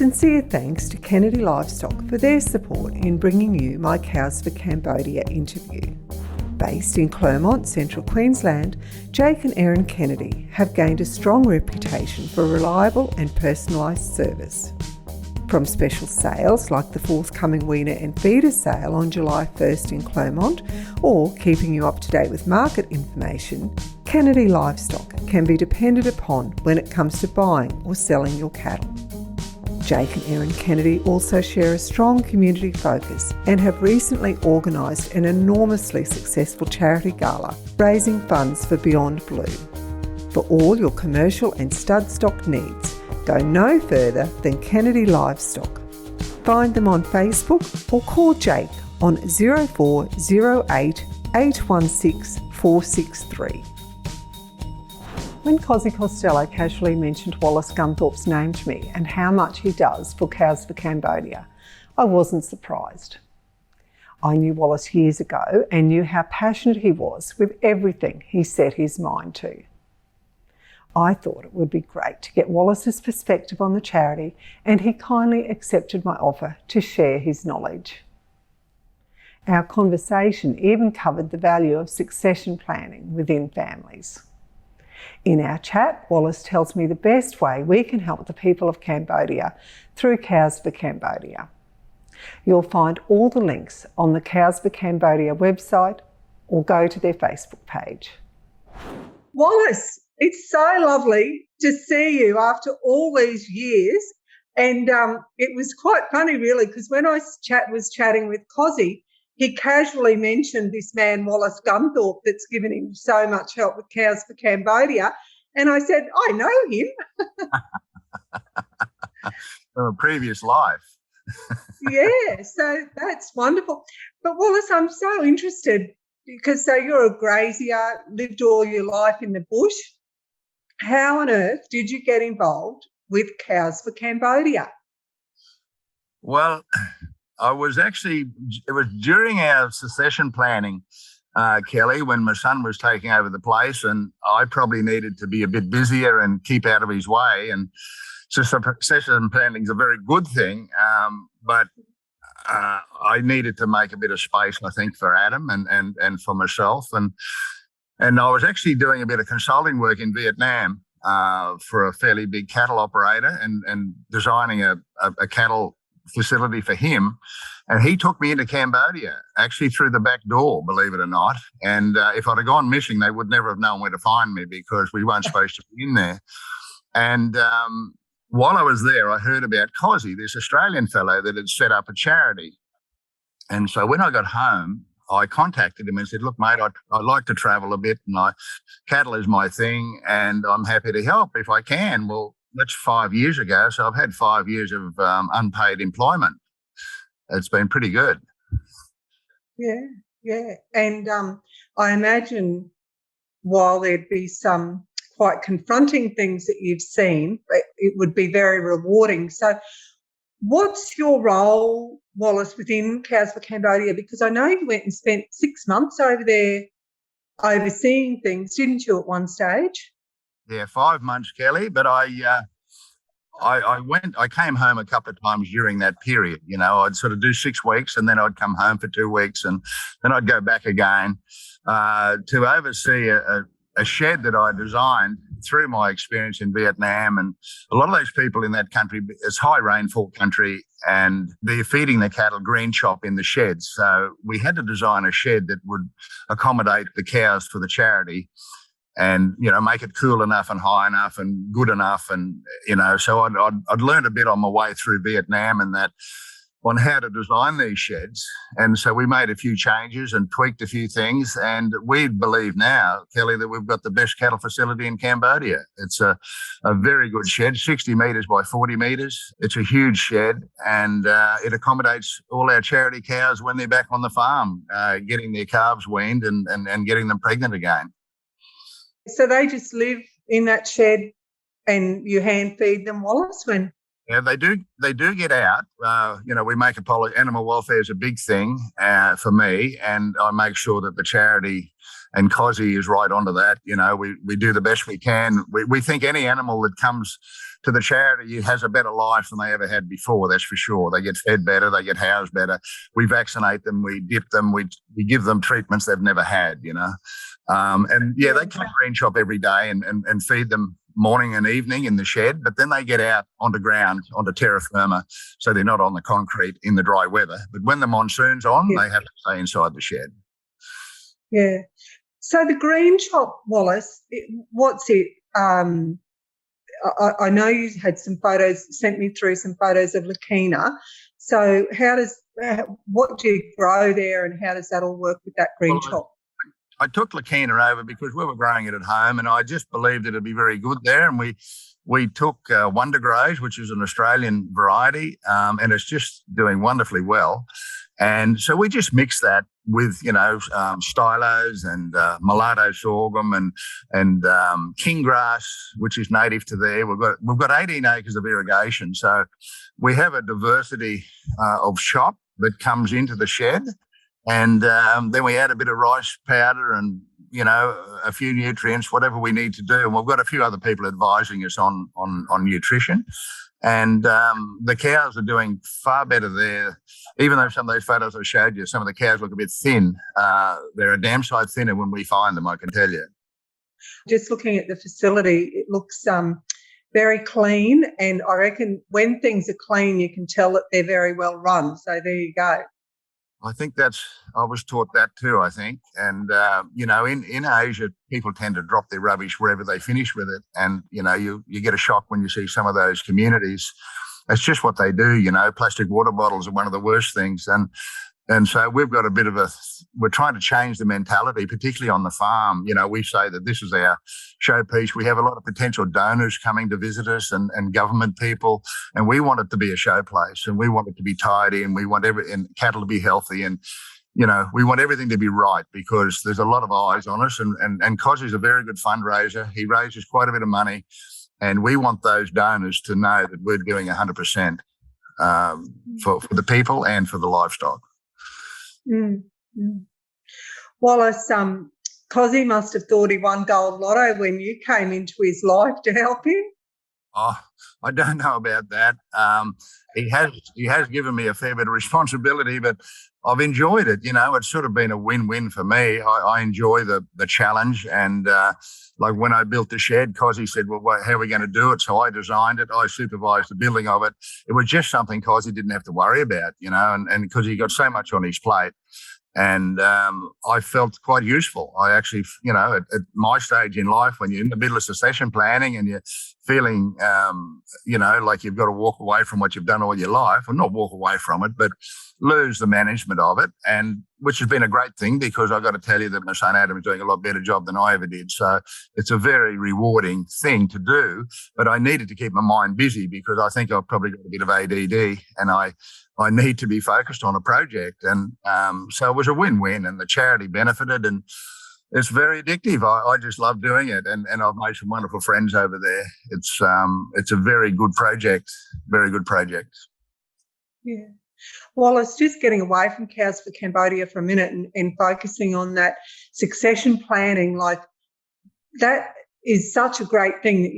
Sincere thanks to Kennedy Livestock for their support in bringing you my Cows for Cambodia interview. Based in Clermont, Central Queensland, Jake and Erin Kennedy have gained a strong reputation for reliable and personalised service. From special sales like the forthcoming weaner and feeder sale on July 1st in Clermont, or keeping you up to date with market information, Kennedy Livestock can be depended upon when it comes to buying or selling your cattle. Jake and Erin Kennedy also share a strong community focus and have recently organised an enormously successful charity gala raising funds for Beyond Blue. For all your commercial and stud stock needs, go no further than Kennedy Livestock. Find them on Facebook or call Jake on 0408 816 463. When Cosi Costello casually mentioned Wallace Gunthorpe's name to me and how much he does for Cows for Cambodia, I wasn't surprised. I knew Wallace years ago and knew how passionate he was with everything he set his mind to. I thought it would be great to get Wallace's perspective on the charity, and he kindly accepted my offer to share his knowledge. Our conversation even covered the value of succession planning within families. In our chat, Wallace tells me the best way we can help the people of Cambodia through Cows for Cambodia. You'll find all the links on the Cows for Cambodia website or go to their Facebook page. Wallace, it's so lovely to see you after all these years. And it was quite funny, really, because when I was chatting with Cosi, he casually mentioned this man, Wallace Gunthorpe, that's given him so much help with Cows for Cambodia. And I said, I know him. From a previous life. Yeah, so that's wonderful. But Wallace, I'm so interested because so you're a grazier, lived all your life in the bush. How on earth did you get involved with Cows for Cambodia? Well, it was during our succession planning, Kelly, when my son was taking over the place, and I probably needed to be a bit busier and keep out of his way. And succession planning is a very good thing, but I needed to make a bit of space, I think, for Adam and for myself. And I was actually doing a bit of consulting work in Vietnam for a fairly big cattle operator and designing a cattle facility for him. And he took me into Cambodia, actually through the back door, believe it or not. And if I'd have gone missing, they would never have known where to find me because we weren't supposed to be in there. And while I was there, I heard about Cosi, this Australian fellow that had set up a charity. And so when I got home, I contacted him and said, look, mate, I like to travel a bit and cattle is my thing and I'm happy to help if I can. Well, that's 5 years ago. So I've had 5 years of unpaid employment. It's been pretty good. Yeah. And I imagine while there'd be some quite confronting things that you've seen, it would be very rewarding. So what's your role, Wallace, within Cows for Cambodia? Because I know you went and spent 6 months over there overseeing things, didn't you, at one stage? Yeah, 5 months, Kelly. But I came home a couple of times during that period. You know, I'd sort of do 6 weeks and then I'd come home for 2 weeks and then I'd go back again to oversee a shed that I designed through my experience in Vietnam. And a lot of those people in that country, it's high rainfall country and they're feeding the cattle green chop in the sheds. So we had to design a shed that would accommodate the cows for the charity and, you know, make it cool enough and high enough and good enough. And, you know, so I'd learned a bit on my way through Vietnam and that on how to design these sheds. And so we made a few changes and tweaked a few things. And we believe now, Kelly, that we've got the best cattle facility in Cambodia. It's a very good shed, 60 metres by 40 metres. It's a huge shed and it accommodates all our charity cows when they're back on the farm, getting their calves weaned and getting them pregnant again. So they just live in that shed and you hand feed them, Wallace, when... Yeah, they do get out. You know, we make animal welfare is a big thing for me, and I make sure that the charity and Cosi is right onto that. We do the best we can. We think any animal that comes to the charity has a better life than they ever had before. That's for sure. They get fed better. They get housed better. We vaccinate them. We dip them. We give them treatments they've never had, And yeah, they come to Green Shop every day and feed them morning and evening in the shed, but then they get out onto ground, onto terra firma, so they're not on the concrete in the dry weather. But when the monsoon's on, they have to stay inside the shed. Yeah. So the Green Shop, Wallace, what's it? I know you had some photos, sent me through some photos of Lakina. So what do you grow there, and how does that all work with that Green Shop? I took Lakina over because we were growing it at home, and I just believed it'd be very good there. And we took Wonder Grows, which is an Australian variety, and it's just doing wonderfully well. And so we just mixed that with, stylos and mulatto sorghum and king grass, which is native to there. We've got 18 acres of irrigation, so we have a diversity of shop that comes into the shed. And then we add a bit of rice powder and, a few nutrients, whatever we need to do. And we've got a few other people advising us on nutrition. And the cows are doing far better there. Even though some of those photos I showed you, some of the cows look a bit thin, they're a damn sight thinner when we find them, I can tell you. Just looking at the facility, it looks very clean. And I reckon when things are clean, you can tell that they're very well run. So there you go. I think I was taught that too, I think. And, in Asia, people tend to drop their rubbish wherever they finish with it. And, you get a shock when you see some of those communities. It's just what they do, Plastic water bottles are one of the worst things. And so we've got we're trying to change the mentality, particularly on the farm. We say that this is our showpiece. We have a lot of potential donors coming to visit us and government people, and we want it to be a showplace, and we want it to be tidy, and we want and cattle to be healthy, and we want everything to be right, because there's a lot of eyes on us, and Cosi's a very good fundraiser. He raises quite a bit of money, and we want those donors to know that we're doing 100% for the people and for the livestock. Wallace, Cosi must have thought he won gold lotto when you came into his life to help him. Oh, I don't know about that. He has given me a fair bit of responsibility, but I've enjoyed it. It's sort of been a win-win for me. I enjoy the challenge, and like when I built the shed, Cosi said, well, how are we going to do it? So I designed it. I supervised the building of it. It was just something Cosi didn't have to worry about, and because he got so much on his plate. And I felt quite useful. I actually, at my stage in life, when you're in the middle of succession planning and you're feeling, like you've got to walk away from what you've done all your life, or not walk away from it, but lose the management of it, and which has been a great thing, because I've got to tell you that my son Adam is doing a lot better job than I ever did. So it's a very rewarding thing to do, but I needed to keep my mind busy, because I think I've probably got a bit of ADD, and I need to be focused on a project. And so it was a win-win, and the charity benefited, and it's very addictive. I just love doing it, and I've made some wonderful friends over there. It's a very good project, very good project. Yeah. Wallace, just getting away from Cows for Cambodia for a minute and focusing on that succession planning, like that is such a great thing that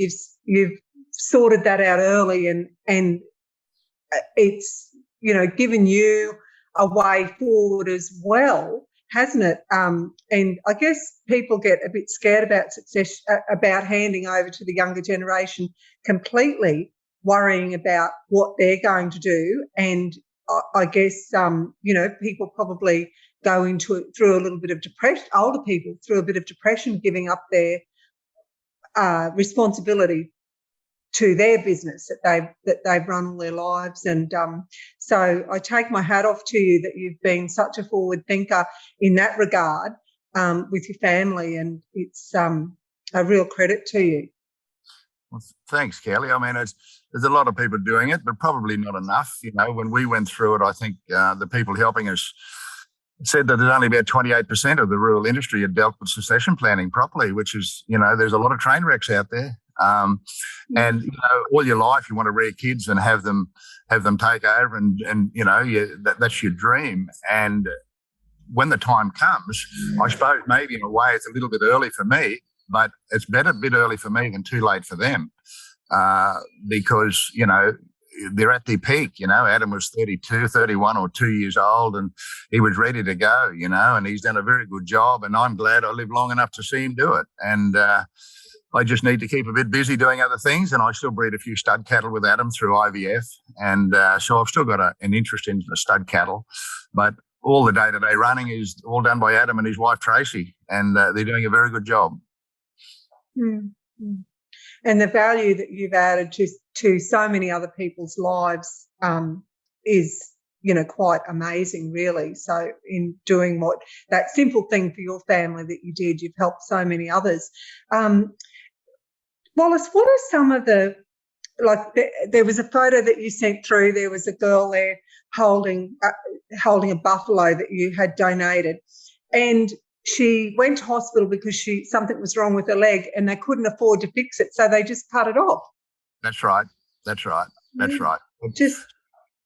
you've sorted that out early, and it's given you a way forward as well, hasn't it? And I guess people get a bit scared about success, about handing over to the younger generation completely, worrying about what they're going to do. And I guess, people probably go into it through a little bit of depression, older people through a bit of depression, giving up their responsibility to their business that they've run all their lives. And so I take my hat off to you that you've been such a forward thinker in that regard with your family, and it's a real credit to you. Well, thanks, Kelly. I mean, there's a lot of people doing it, but probably not enough. When we went through it, I think the people helping us said that there's only about 28% of the rural industry had dealt with succession planning properly, which is, there's a lot of train wrecks out there. And all your life you want to rear kids and have them take over, and that's your dream. And when the time comes, I suppose maybe in a way it's a little bit early for me, but it's better a bit early for me than too late for them, because, they're at their peak. Adam was 32, 31 or 2 years old, and he was ready to go, and he's done a very good job, and I'm glad I lived long enough to see him do it. And I just need to keep a bit busy doing other things, and I still breed a few stud cattle with Adam through IVF, and so I've still got an interest in the stud cattle, but all the day-to-day running is all done by Adam and his wife Tracy, and they're doing a very good job. Mm-hmm. And the value that you've added to so many other people's lives is, quite amazing, really. So in doing that simple thing for your family that you did, you've helped so many others. Wallace, what are some of there was a photo that you sent through. There was a girl there holding a buffalo that you had donated, and she went to hospital because something was wrong with her leg and they couldn't afford to fix it, so they just cut it off. That's right.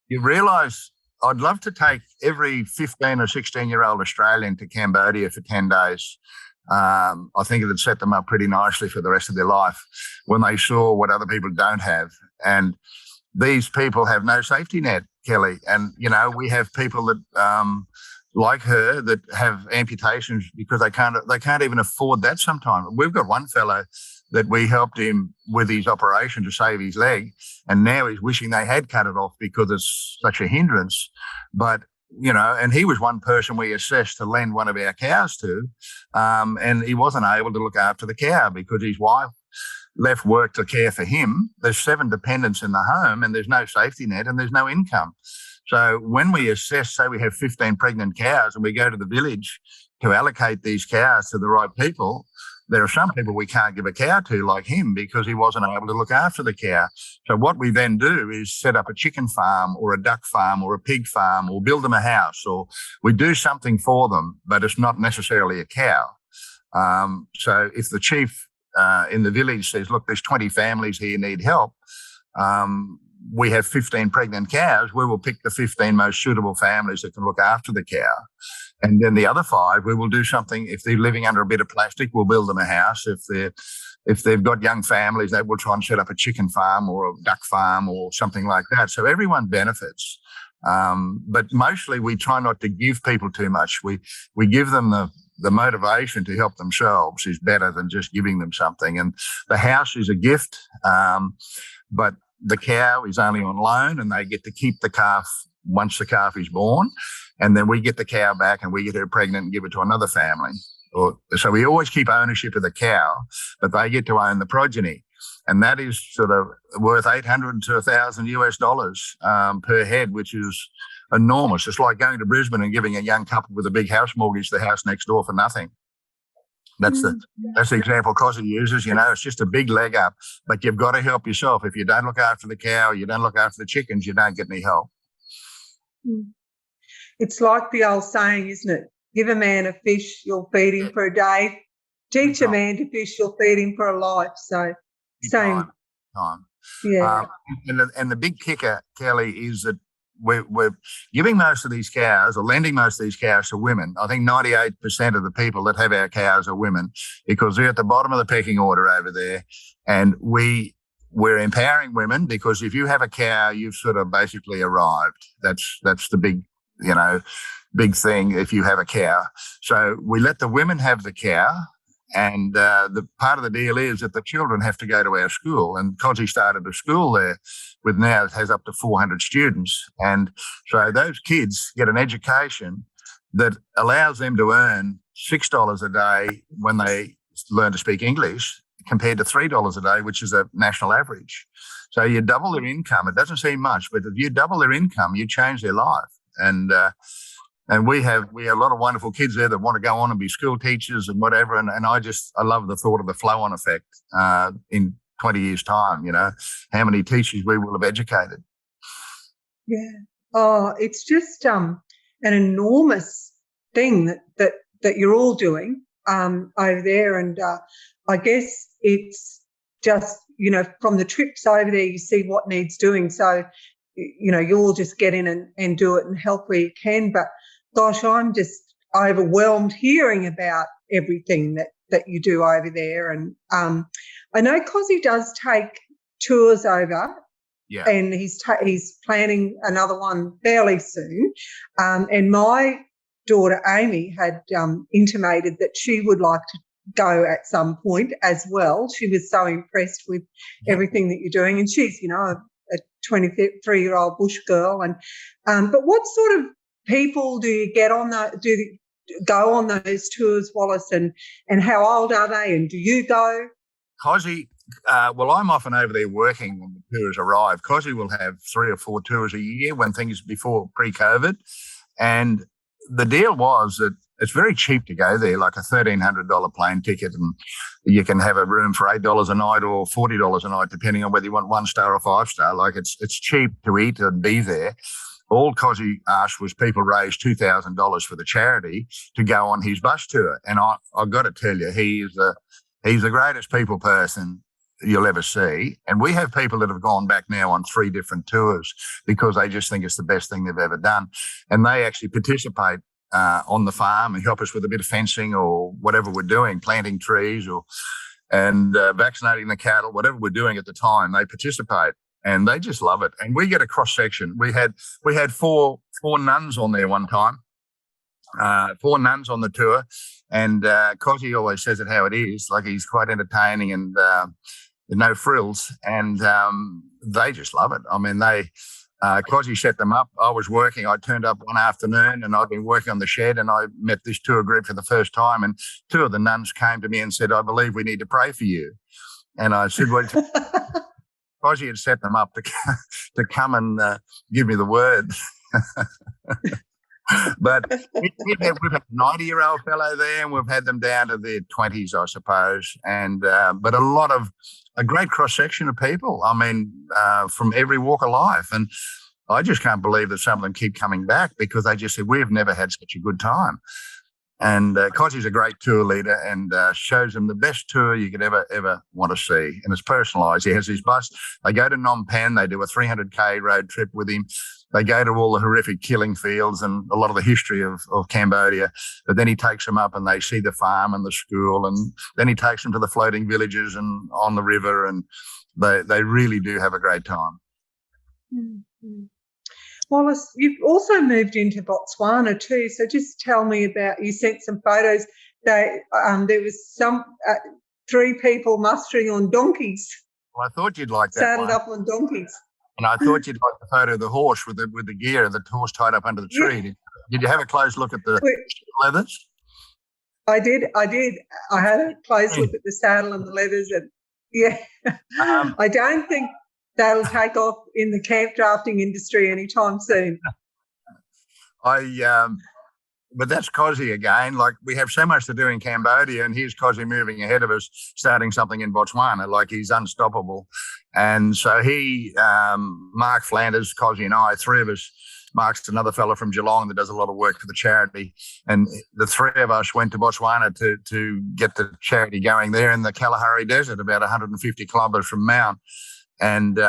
You realise I'd love to take every 15 or 16-year-old Australian to Cambodia for 10 days. I think it would set them up pretty nicely for the rest of their life when they saw what other people don't have. And these people have no safety net, Kelly. And, we have people that like her that have amputations because they can't even afford that sometimes. We've got one fellow that we helped him with his operation to save his leg, and now he's wishing they had cut it off because it's such a hindrance. But, and he was one person we assessed to lend one of our cows to, and he wasn't able to look after the cow because his wife left work to care for him. There's 7 dependents in the home, and there's no safety net and there's no income. So when we assess, say we have 15 pregnant cows and we go to the village to allocate these cows to the right people, there are some people we can't give a cow to, like him, because he wasn't able to look after the cow. So what we then do is set up a chicken farm or a duck farm or a pig farm, or build them a house, or we do something for them, but it's not necessarily a cow. So if the chief in the village says, look, there's 20 families here need help, we have 15 pregnant cows, we will pick the 15 most suitable families that can look after the cow. And then the other 5, we will do something. If they're living under a bit of plastic, we'll build them a house. If they've got young families, they will try and set up a chicken farm or a duck farm or something like that. So everyone benefits. But mostly we try not to give people too much. We give them the motivation to help themselves is better than just giving them something. And the house is a gift, but the cow is only on loan, and they get to keep the calf once the calf is born, and then we get the cow back and we get her pregnant and give it to another family. So we always keep ownership of the cow, but they get to own the progeny, and that is sort of worth $800 to $1,000 per head, which is enormous. It's like going to Brisbane and giving a young couple with a big house mortgage the house next door for nothing. That's the example Cosi uses. It's just a big leg up, but you've got to help yourself. If you don't look after the cow, you don't look after the chickens, you don't get any help. It's like the old saying, isn't it? Give a man a fish, you'll feed him for a day. Teach a man to fish, you'll feed him for a life. So, same. Time. Yeah. And the big kicker, Kelly, is that we're giving most of these cows, or lending most of these cows, to women. I think 98% of the people that have our cows are women, because they're at the bottom of the pecking order over there. And we're empowering women, because if you have a cow, you've sort of basically arrived. That's the big thing if you have a cow. So we let the women have the cow. And the part of the deal is that the children have to go to our school. And Cosi started a school there with now it has up to 400 students. And so those kids get an education that allows them to earn $6 a day when they learn to speak English, compared to $3 a day, which is a national average. So you double their income. It doesn't seem much, but if you double their income, you change their life. And we have a lot of wonderful kids there that want to go on and be school teachers and whatever. And I love the thought of the flow-on effect in 20 years' time, how many teachers we will have educated. Yeah. Oh, it's just an enormous thing that you're all doing over there. And I guess it's just, from the trips over there, you see what needs doing. So, you all just get in and do it and help where you can. But gosh, I'm just overwhelmed hearing about everything that you do over there. And I know Cosi does take tours over. Yeah. And he's planning another one fairly soon. And my daughter Amy had intimated that she would like to go at some point as well. She was so impressed with everything that you're doing, and she's, you know, a 23-year-old bush girl. And but what sort of people do you get on go on those tours, Wallace? And how old are they? And do you go? Cosi, well, I'm often over there working when the tours arrive. Cosi will have 3 or 4 tours a year when things before pre-COVID. And the deal was that it's very cheap to go there, like a $1,300 plane ticket, and you can have a room for $8 a night or $40 a night, depending on whether you want 1-star or 5-star. Like it's cheap to eat and be there. All Cosi asked was people raise $2,000 for the charity to go on his bus tour. And I've got to tell you, he's the greatest people person you'll ever see. And we have people that have gone back now on 3 different tours because they just think it's the best thing they've ever done. And they actually participate on the farm and help us with a bit of fencing or whatever we're doing, planting trees and vaccinating the cattle, whatever we're doing at the time, they participate. And they just love it. And we get a cross section. We had four nuns on there one time, 4 nuns on the tour. And Cosi always says it how it is, like he's quite entertaining and no frills. And they just love it. I mean, Cosi set them up. I was working. I turned up one afternoon and I'd been working on the shed, and I met this tour group for the first time. And 2 of the nuns came to me and said, "I believe we need to pray for you." And I said, "Well," Cosi had set them up to come and give me the word. But we've had a 90-year-old fellow there, and we've had them down to their 20s, I suppose. And but a great cross-section of people, I mean, from every walk of life. And I just can't believe that some of them keep coming back because they just said, "We've never had such a good time." And Cosi's a great tour leader and shows them the best tour you could ever want to see. And it's personalised. He has his bus. They go to Phnom Penh. They do a 300K road trip with him. They go to all the horrific killing fields and a lot of the history of Cambodia. But then he takes them up and they see the farm and the school. And then he takes them to the floating villages and on the river. And they really do have a great time. Mm-hmm. Wallace, you've also moved into Botswana too. So just tell me about, you sent some photos. There was some 3 people mustering on donkeys. Well, I thought you'd like that saddled one. up on donkeys. And I thought you'd like the photo of the horse with the gear, the horse tied up under the tree. Yeah. Did you have a close look at the leathers? I did. I had a close look at the saddle and the leathers, and I don't think that'll take off in the camp drafting industry anytime soon. But that's Cosi again. Like, we have so much to do in Cambodia, and here's Cosi moving ahead of us, starting something in Botswana. Like, he's unstoppable. And so Mark Flanders, Cosi and I, 3 of us, Mark's another fellow from Geelong that does a lot of work for the charity. And the 3 of us went to Botswana to get the charity going there in the Kalahari Desert, about 150 kilometres from Mount. And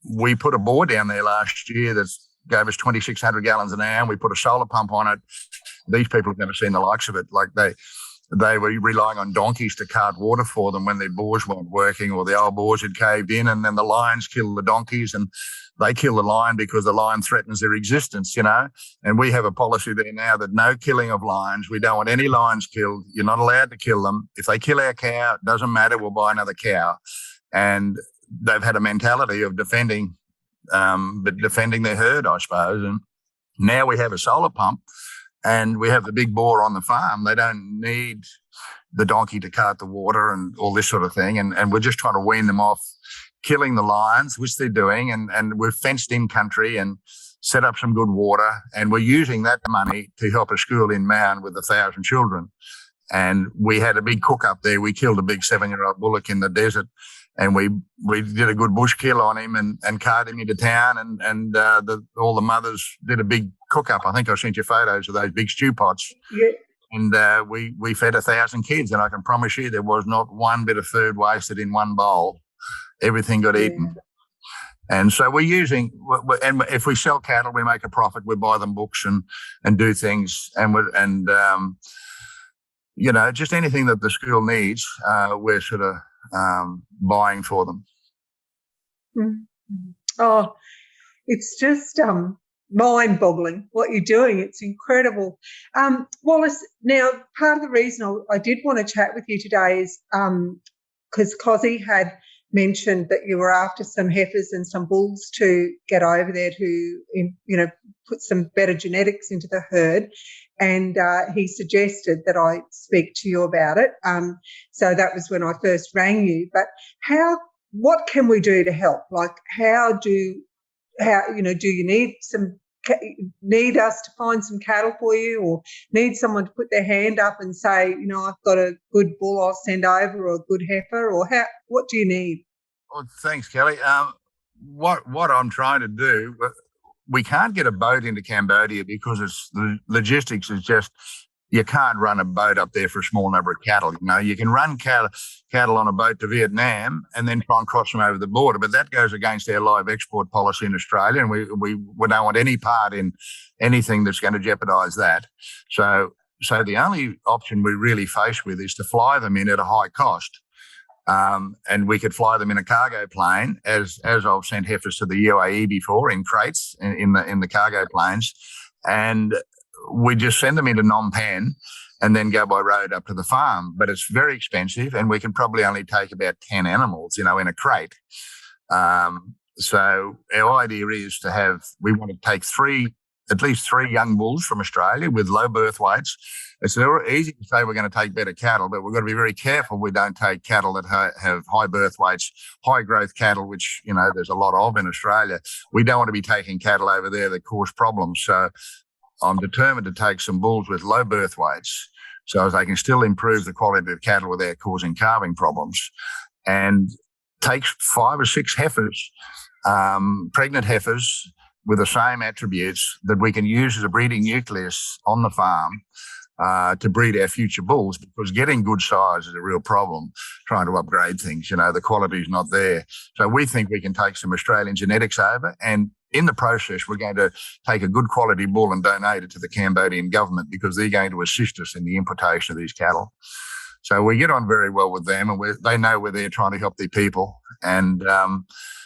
we put a bore down there last year that gave us 2,600 gallons an hour, and we put a solar pump on it. These people have never seen the likes of it. Like, they were relying on donkeys to cart water for them when their bores weren't working or the old bores had caved in, and then the lions killed the donkeys, and they kill the lion because the lion threatens their existence, you know. And we have a policy there now that no killing of lions. We don't want any lions killed. You're not allowed to kill them. If they kill our cow, it doesn't matter, we'll buy another cow. And they've had a mentality of defending their herd, I suppose. And now we have a solar pump and we have the big bore on the farm. They don't need the donkey to cart the water and all this sort of thing. And we're just trying to wean them off killing the lions, which they're doing. And we've fenced in country and set up some good water. And we're using that money to help a school in Mound with 1,000 children. And we had a big cook up there. We killed a big 7-year-old bullock in the desert. And we did a good bush kill on him and carted him into town, and all the mothers did a big cook up. I think I sent you photos of those big stew pots. Yeah. And we fed 1,000 kids, and I can promise you there was not one bit of food wasted in one bowl. Everything got eaten. And so we're using, and if we sell cattle, we make a profit. We buy them books and do things, just anything that the school needs, we're sort of buying for them. Mm-hmm. Oh, it's just mind-boggling what you're doing. It's incredible. Wallace, now part of the reason I did want to chat with you today is because Cosi had mentioned that you were after some heifers and some bulls to get over there to, put some better genetics into the herd. And he suggested that I speak to you about it. So that was when I first rang you. But what can we do to help? Like, do you need us to find some cattle for you, or need someone to put their hand up and say, I've got a good bull I'll send over, or a good heifer, or what do you need? Well, thanks, Kelly. What I'm trying to do, we can't get a boat into Cambodia because the logistics is just, you can't run a boat up there for a small number of cattle. You can run cattle on a boat to Vietnam and then try and cross them over the border, but that goes against our live export policy in Australia, and we don't want any part in anything that's going to jeopardise that. So the only option we really face with is to fly them in at a high cost. And we could fly them in a cargo plane, as I've sent heifers to the UAE before in crates in the cargo planes, and we just send them into Phnom Penh and then go by road up to the farm. But it's very expensive, and we can probably only take about 10 animals, in a crate. So our idea is we want to take at least three young bulls from Australia with low birth weights. It's easy to say we're going to take better cattle, but we've got to be very careful we don't take cattle that have high birth weights, high growth cattle, which, there's a lot of in Australia. We don't want to be taking cattle over there that cause problems. So I'm determined to take some bulls with low birth weights so as they can still improve the quality of cattle without causing calving problems, and take 5 or 6 heifers, pregnant heifers, with the same attributes that we can use as a breeding nucleus on the farm to breed our future bulls, because getting good size is a real problem trying to upgrade things. The quality is not there. So we think we can take some Australian genetics over, and in the process, we're going to take a good quality bull and donate it to the Cambodian government, because they're going to assist us in the importation of these cattle. So we get on very well with them, and they know we're there trying to help their people. And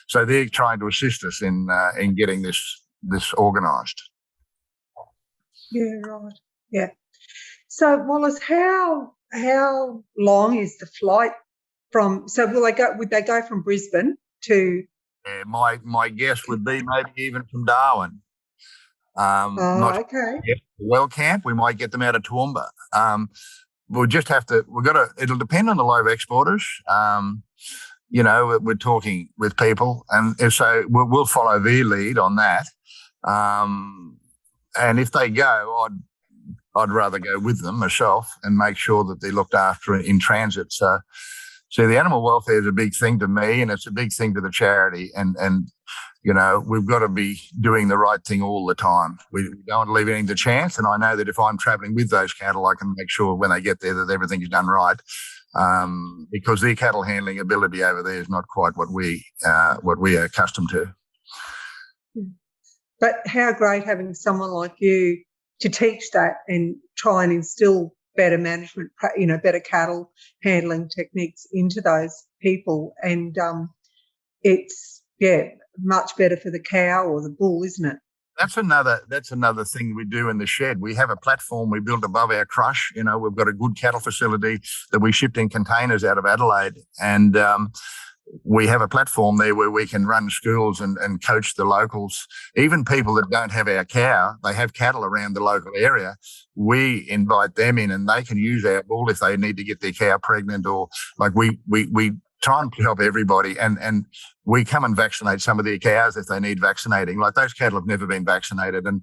so they're trying to assist us in getting this organised. Yeah, right. Yeah. So, Wallace, how long is the flight from? So, would they go from Brisbane to? Yeah, my guess would be maybe even from Darwin. Okay. Well camp, we might get them out of Toowoomba. We'll just have to. It'll depend on the live exporters. We're talking with people, and so we'll follow their lead on that. And if they go, I'd rather go with them myself and make sure that they're looked after in transit. So the animal welfare is a big thing to me, and it's a big thing to the charity. And we've got to be doing the right thing all the time. We don't want to leave anything to chance. And I know that if I'm travelling with those cattle, I can make sure when they get there that everything is done right. Because their cattle handling ability over there is not quite what we are accustomed to. But how great having someone like you to teach that and try and instill better management, better cattle handling techniques into those people. And it's, much better for the cow or the bull, isn't it? That's another thing we do in the shed. We have a platform we built above our crush. We've got a good cattle facility that we shipped in containers out of Adelaide, and we have a platform there where we can run schools and coach the locals. Even people that don't have our cow, they have cattle around the local area. We invite them in, and they can use our bull if they need to get their cow pregnant, or like we try and help everybody, and we come and vaccinate some of their cows if they need vaccinating. Like, those cattle have never been vaccinated, and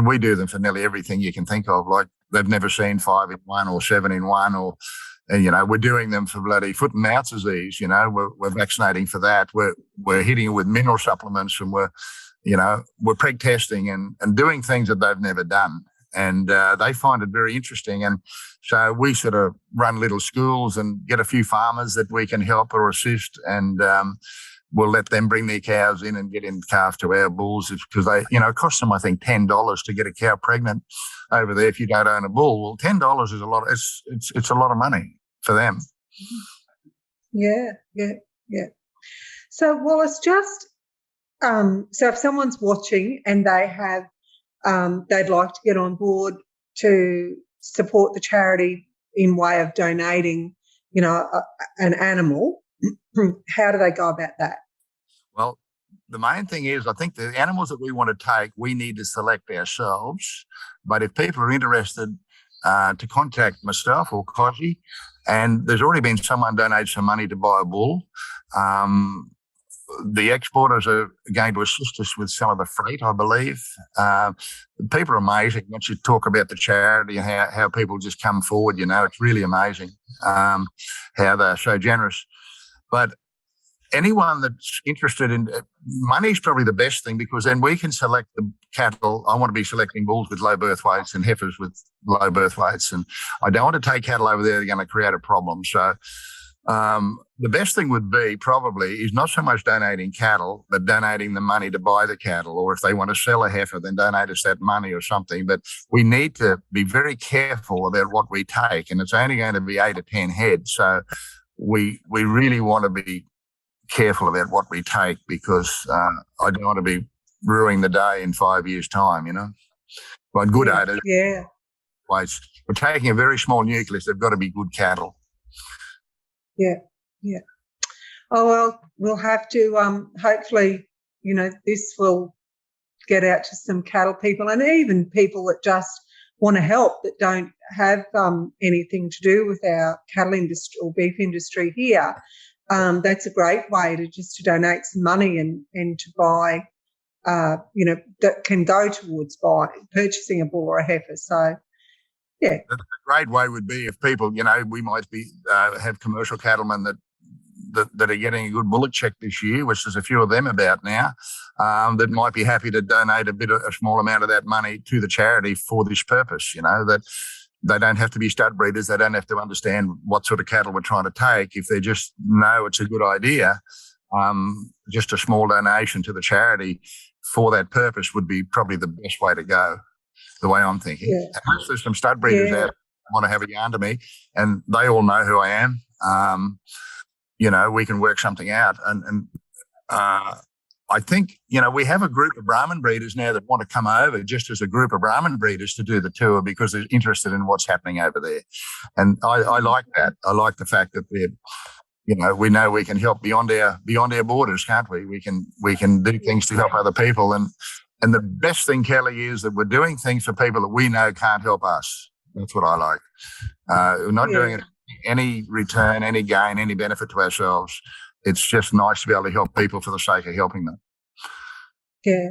we do them for nearly everything you can think of. Like, they've never seen 5 in 1 or 7 in 1, or we're doing them for bloody foot and mouth disease. We're vaccinating for that. We're hitting it with mineral supplements, and we're preg testing and doing things that they've never done. And they find it very interesting. And so we sort of run little schools and get a few farmers that we can help or assist. And we'll let them bring their cows in and get in calf to our bulls because they, it costs them, I think, $10 to get a cow pregnant over there if you don't own a bull. Well, $10 is a lot. It's a lot of money for them. Yeah. So Wallace, just so if someone's watching and they have they'd like to get on board to support the charity in way of donating, an animal, how do they go about that? Well, the main thing is, I think the animals that we want to take, we need to select ourselves. But if people are interested to contact myself or Cosi, and there's already been someone donate some money to buy a bull. The exporters are going to assist us with some of the freight, I believe. People are amazing. Once you talk about the charity and how people just come forward, it's really amazing how they're so generous. But anyone that's interested in money is probably the best thing, because then we can select the cattle. I want to be selecting bulls with low birth weights and heifers with low birth weights. And I don't want to take cattle over there that are going to create a problem. So the best thing would be probably is not so much donating cattle, but donating the money to buy the cattle. Or if they want to sell a heifer, then donate us that money or something. But we need to be very careful about what we take. And it's only going to be 8 or 10 head. So we really want to be careful about what we take, because I don't want to be ruining the day in 5 years' time, But good at it. Yeah. We're taking a very small nucleus. They've got to be good cattle. Yeah. Oh, well, we'll have to, hopefully, this will get out to some cattle people, and even people that just want to help that don't have anything to do with our cattle industry or beef industry here. That's a great way to donate some money and to buy, that can go towards purchasing a bull or a heifer. So, yeah. A great way would be if people, we might be have commercial cattlemen that are getting a good bullock check this year, which there's a few of them about now, that might be happy to donate a small amount of that money to the charity for this purpose, that they don't have to be stud breeders. They don't have to understand what sort of cattle we're trying to take. If they just know it's a good idea, just a small donation to the charity for that purpose would be probably the best way to go, the way I'm thinking. Yeah. There's some stud breeders out who want to have a yarn to me, and they all know who I am. We can work something out. And I think, we have a group of Brahman breeders now that want to come over just as a group of Brahman breeders to do the tour because they're interested in what's happening over there. And I like that. I like the fact that they're, we know we can help beyond our borders, can't we? We can do things to help other people. And the best thing, Kelly, is that we're doing things for people that we know can't help us. That's what I like. We're not doing it any return, any gain, any benefit to ourselves. It's just nice to be able to help people for the sake of helping them. Yeah.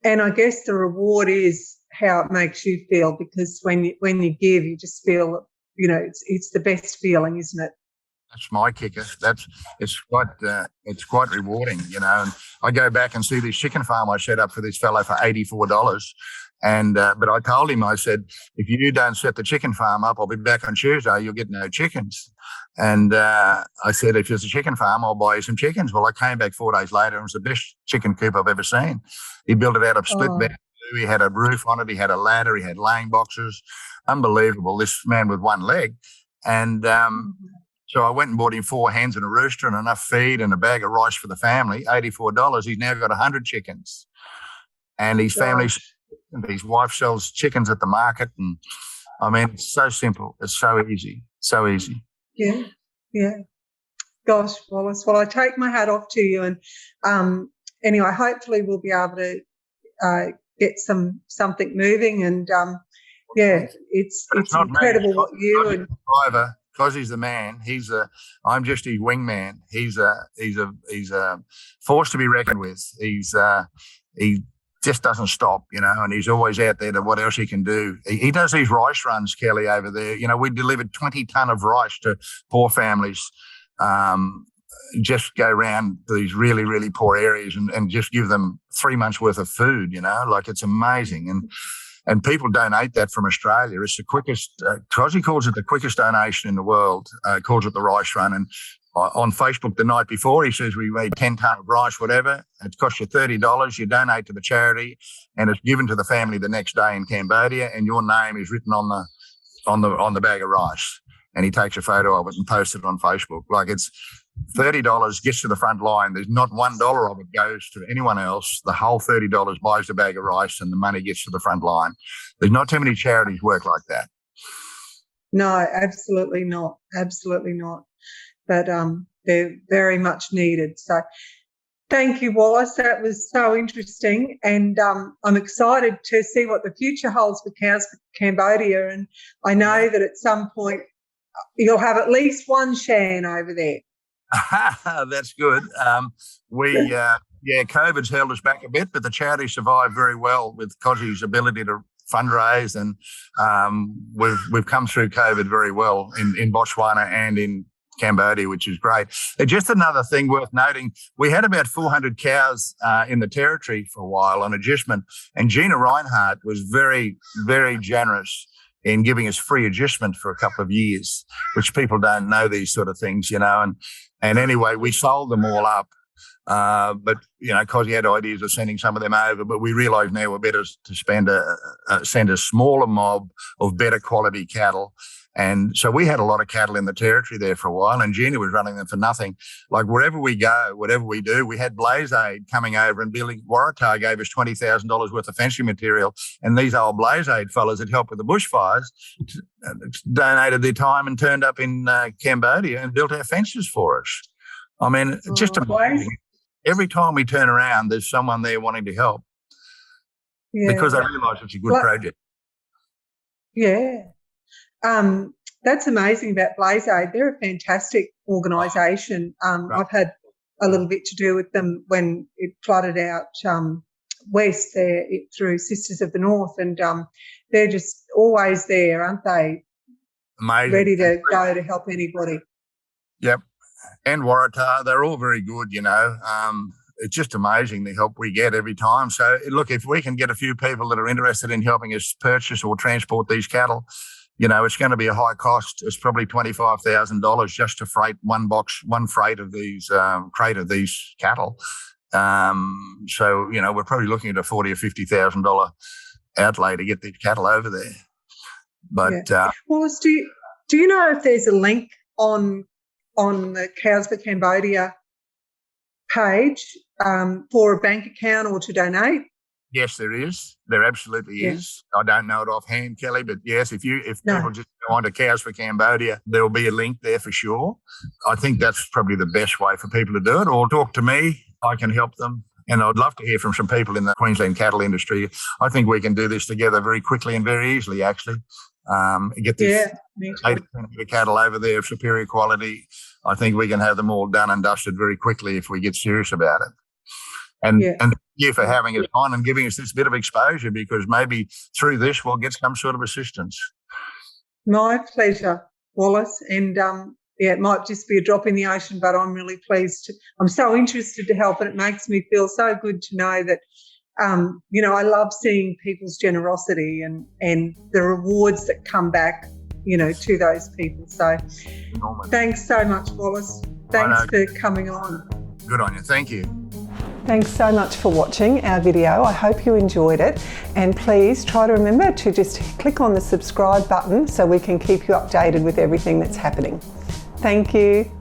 And I guess the reward is how it makes you feel, because when you give, you just feel, it's the best feeling, isn't it? That's my kicker. It's quite rewarding, And I go back and see this chicken farm I set up for this fellow for $84. And but I told him, I said, if you don't set the chicken farm up, I'll be back on Tuesday. You'll get no chickens. And I said, if there's a chicken farm, I'll buy you some chickens. Well, I came back 4 days later, and it was the best chicken coop I've ever seen. He built it out of split bamboo. He had a roof on it. He had a ladder. He had laying boxes. Unbelievable. This man with one leg. And so I went and bought him 4 hens and a rooster and enough feed and a bag of rice for the family, $84. He's now got 100 chickens. And his family's... His wife sells chickens at the market, and it's so simple. It's so easy, so easy. Yeah. Gosh, Wallace. Well, I take my hat off to you, and anyway, hopefully we'll be able to get something moving. And it's incredible what you and driver. Cosi's the man. I'm just his wingman. He's a force to be reckoned with. He just doesn't stop, and he's always out there to what else he can do. He does these rice runs, Kelly, over there. We delivered 20 ton of rice to poor families, just go around to these really, really poor areas and just give them 3 months worth of food, it's amazing. And people donate that from Australia. It's the quickest, Cosi calls it the quickest donation in the world, calls it the rice run. And on Facebook the night before. He says, we made 10 tonne of rice, whatever. It costs you $30. You donate to the charity, and it's given to the family the next day in Cambodia, and your name is written on the bag of rice. And he takes a photo of it and posts it on Facebook. Like, it's $30 gets to the front line. There's not $1 of it goes to anyone else. The whole $30 buys the bag of rice, and the money gets to the front line. There's not too many charities work like that. No, absolutely not. Absolutely not. But they're very much needed. So thank you, Wallace. That was so interesting. And I'm excited to see what the future holds for cows for Cambodia. And I know that at some point you'll have at least one Shan over there. That's good. COVID's held us back a bit, but the charity survived very well with Cosi's ability to fundraise, and we've come through COVID very well in Botswana and in Cambodia, which is great. Just another thing worth noting, we had about 400 cows in the territory for a while on adjustment, and Gina Reinhardt was very, very generous in giving us free adjustment for a couple of years, which people don't know these sort of things, and anyway, we sold them all up. But, because he had ideas of sending some of them over, but we realise now we're better to send a smaller mob of better quality cattle. And so we had a lot of cattle in the territory there for a while, and Gina was running them for nothing. Like, wherever we go, whatever we do, we had Blaze Aid coming over, and Billy Waratah gave us $20,000 worth of fencing material. And these old Blaze Aid fellas that helped with the bushfires donated their time and turned up in Cambodia and built our fences for us. I mean, just amazing. Every time we turn around, there's someone there wanting to help because they realise it's a good project. Yeah. That's amazing about Blaze Aid. They're a fantastic organisation. Right. I've had a little bit to do with them when it flooded out west there through Sisters of the North, and they're just always there, aren't they? Amazing. Ready to go to help anybody. Yep. And Waratah, they're all very good, It's just amazing the help we get every time. So, look, if we can get a few people that are interested in helping us purchase or transport these cattle, it's going to be a high cost. It's probably $25,000 just to freight one freight of these crate of these cattle. So, we're probably looking at a $40,000 or $50,000 outlay to get these cattle over there. But Wallace, do you know if there's a link on the Cows for Cambodia page for a bank account or to donate? Yes, there is. There absolutely is. I don't know it offhand, Kelly, but yes, if people just go on to Cows for Cambodia, there will be a link there for sure. I think that's probably the best way for people to do it, or talk to me. I can help them. And I'd love to hear from some people in the Queensland cattle industry. I think we can do this together very quickly and very easily, actually. Get this 80% of the cattle over there of superior quality. I think we can have them all done and dusted very quickly if we get serious about it. And thank you for having us on and giving us this bit of exposure, because maybe through this we'll get some sort of assistance. My pleasure, Wallace. And it might just be a drop in the ocean, but I'm really pleased. I'm so interested to help, and it makes me feel so good to know that, I love seeing people's generosity and the rewards that come back, to those people. So thanks so much, Wallace. Thanks for coming on. Good on you. Thank you. Thanks so much for watching our video. I hope you enjoyed it, and please try to remember to just click on the subscribe button so we can keep you updated with everything that's happening. Thank you.